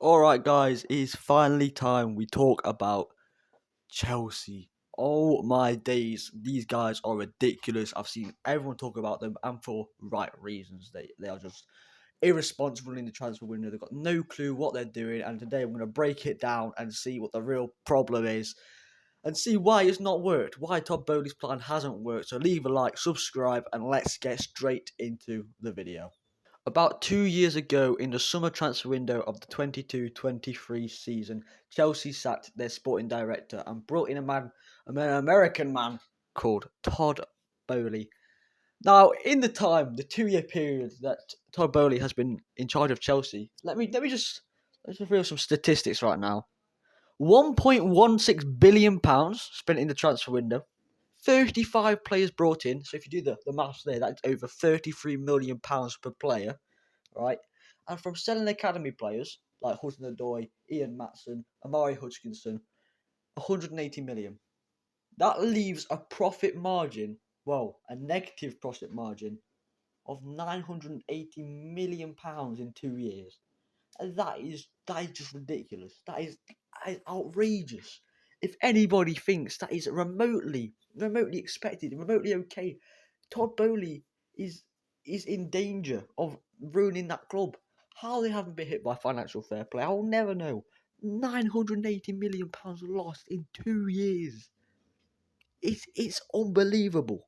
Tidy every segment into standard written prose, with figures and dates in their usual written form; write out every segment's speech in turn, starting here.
Alright, guys, it's finally time we talk about Chelsea. Oh my days, these guys are ridiculous. I've seen everyone talk about them, and for right reasons. They are just irresponsible in the transfer window. They've got no clue what they're doing, and today I'm going to break it down and see what the real problem is and see why it's not worked, why Todd Bowley's plan hasn't worked. So leave a like, subscribe, and let's get straight into the video. About 2 years ago, in the summer transfer window of the 22-23 season, Chelsea sacked their sporting director and brought in an American man called Todd Bowley. Now, in the time, the 2 year period that Todd Bowley has been in charge of Chelsea, let's reveal some statistics right now. £1.16 billion spent in the transfer window. 35 players brought in. So if you do the maths there, that's over £33 million per player, right? And from selling academy players like Hudson-Odoi, Ian Matson, Amari Hutchinson, 180 million. That leaves a profit margin, a negative profit margin of £980 million in 2 years. And that is just ridiculous. That is outrageous. If anybody thinks that is remotely expected, remotely okay, Todd Bowley is in danger of ruining that club. How they haven't been hit by financial fair play, I'll never know. £980 million lost in 2 years. It's unbelievable.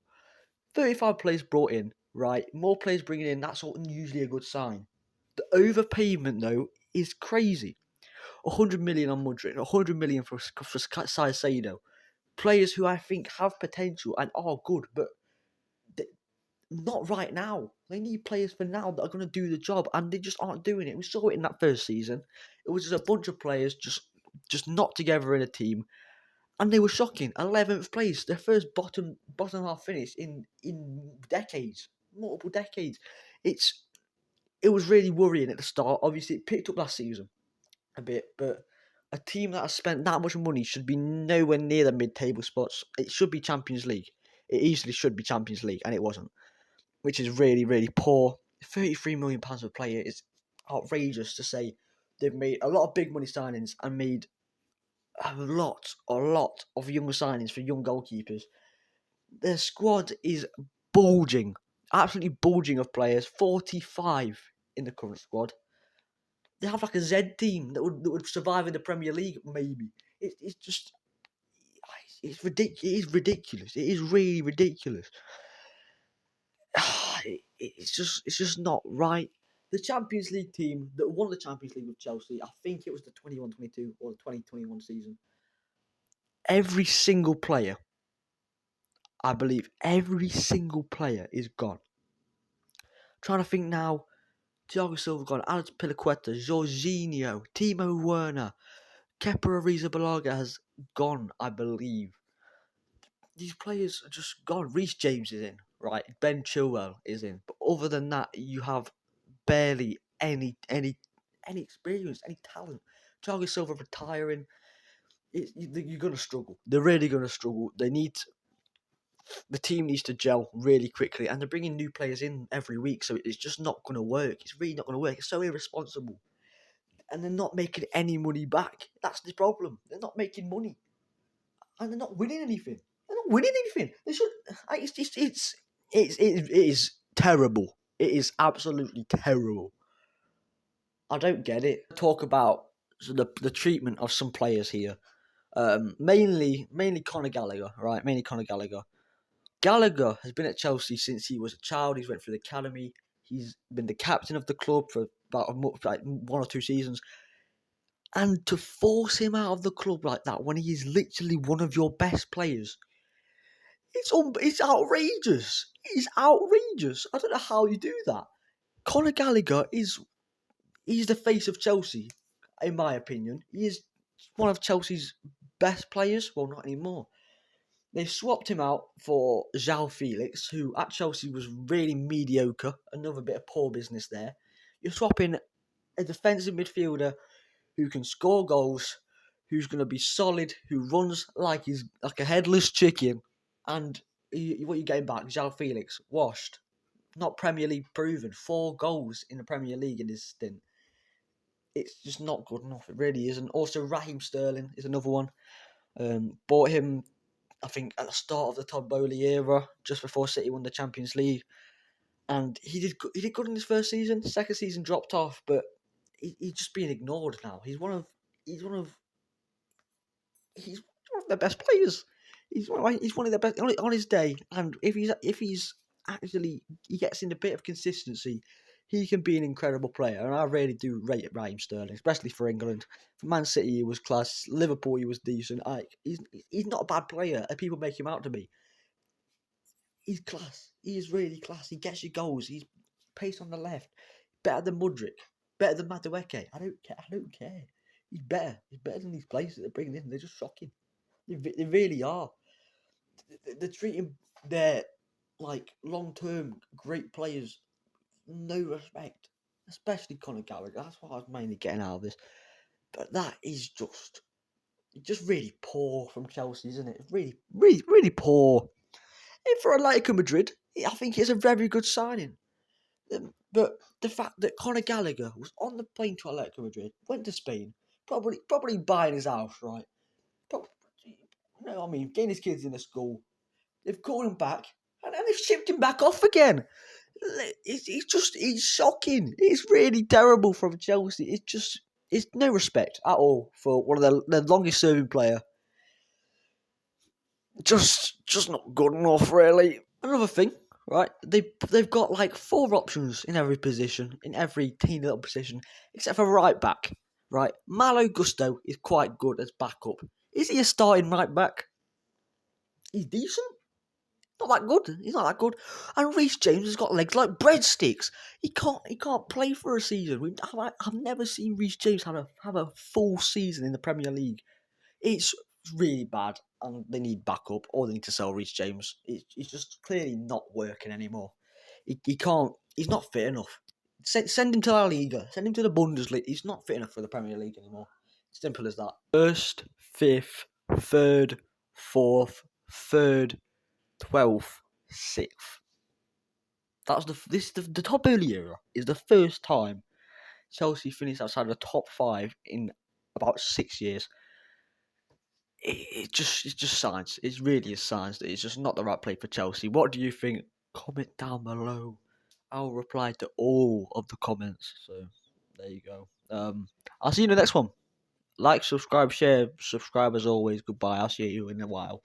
35 players brought in, right? More players bringing in, that's usually a good sign. The overpayment, though, is crazy. 100 million on Mudryk, 100 million for Caicedo. Players who I think have potential and are good, but not right now. They need players for now that are going to do the job, and they just aren't doing it. We saw it in that first season. It was just a bunch of players just not together in a team, and they were shocking. 11th place, their first bottom half finish in decades, multiple decades. It was really worrying at the start. Obviously, it picked up last season a bit, but a team that has spent that much money should be nowhere near the mid-table spots. It should be Champions League. It easily should be Champions League, and it wasn't, which is really, really poor. £33 million per player is outrageous to say. They've made a lot of big money signings and made a lot of young signings for young goalkeepers. Their squad is bulging, absolutely bulging of players. 45 in the current squad. They have like a Z team that would survive in the Premier League, maybe. It's ridiculous. It is ridiculous. It is really ridiculous. It's just not right. The Champions League team that won the Champions League with Chelsea, I think it was the 21-22 or the 2021 season. Every single player, I believe, every single player is gone. Trying to think now. Thiago Silva gone, Alex Pilaqueta, Jorginho, Timo Werner, Kepa Arrizabalaga has gone, I believe. These players are just gone. Reece James is in, right? Ben Chilwell is in. But other than that, you have barely any experience, any talent. Thiago Silva retiring, you're going to struggle. They're really going to struggle. The team needs to gel really quickly, and they're bringing new players in every week, so it's just not going to work. It's really not going to work. It's so irresponsible. And they're not making any money back. That's the problem. They're not making money. And they're not winning anything. They're not winning anything. They should. It is terrible. It is absolutely terrible. I don't get it. Talk about the treatment of some players here. Mainly Conor Gallagher, right? Mainly Conor Gallagher. Gallagher has been at Chelsea since he was a child. He's went through the academy. He's been the captain of the club for about one or two seasons. And to force him out of the club like that when he is literally one of your best players, it's outrageous. It's outrageous. I don't know how you do that. Conor Gallagher he's the face of Chelsea, in my opinion. He is one of Chelsea's best players. Well, not anymore. They swapped him out for João Felix, who at Chelsea was really mediocre. Another bit of poor business there. You're swapping a defensive midfielder who can score goals, who's going to be solid, who runs like he's like a headless chicken, and what you're getting back, João Felix, washed, not Premier League proven, 4 goals in the Premier League in his stint. it's just not good enough. It really isn't. Also, Raheem Sterling is another one. Bought him, I think, at the start of the Todd Bowley era, just before City won the Champions League, and he did good in his first season. Second season dropped off, but he's just being ignored now. He's one of he's one of the best players. He's one of the best on his day, and if he's actually he gets in a bit of consistency, he can be an incredible player. And I really do rate Raheem Sterling, especially for England. For Man City, he was class. Liverpool, he was decent. He's not a bad player, and people make him out to be. He's class. He is really class. He gets you goals. He's pace on the left. Better than Mudryk. Better than Madueke. I don't care. I don't care. He's better. He's better than these players that they're bringing in. They're just shocking. They really are. They're treating their like long-term great players no respect, especially Conor Gallagher. That's what I was mainly getting out of this. But that is just really poor from Chelsea, isn't it? Really, really, really poor. And for Atletico Madrid, I think it's a very good signing. But the fact that Conor Gallagher was on the plane to Atletico Madrid, went to Spain, probably buying his house, right? Probably, I mean, getting his kids into school. They've called him back, and then they've shipped him back off again. He's shocking. It's really terrible from Chelsea. It's no respect at all for one of the longest serving player. Just not good enough, really. Another thing, right? They've got like 4 options in every position, in every teeny little position, except for right back. Right, Malo Gusto is quite good as backup. Is he a starting right back? He's decent. Not that good. He's not that good. And Reece James has got legs like breadsticks. He can't play for a season. I've never seen Reece James have a full season in the Premier League. It's really bad, and they need backup, or they need to sell Reece James. It's just clearly not working anymore. He can't. He's not fit enough. Send him to La Liga. Send him to the Bundesliga. He's not fit enough for the Premier League anymore. Simple as that. First, fifth, third, fourth, third, 12th, 6th. That's the top Bowley era is the first time Chelsea finished outside the top 5 in about 6 years. It's just signs. It really is signs that it's just not the right play for Chelsea. What do you think? Comment down below. I'll reply to all of the comments. So there you go. I'll see you in the next one. Like, subscribe, share, subscribe as always. Goodbye. I'll see you in a while.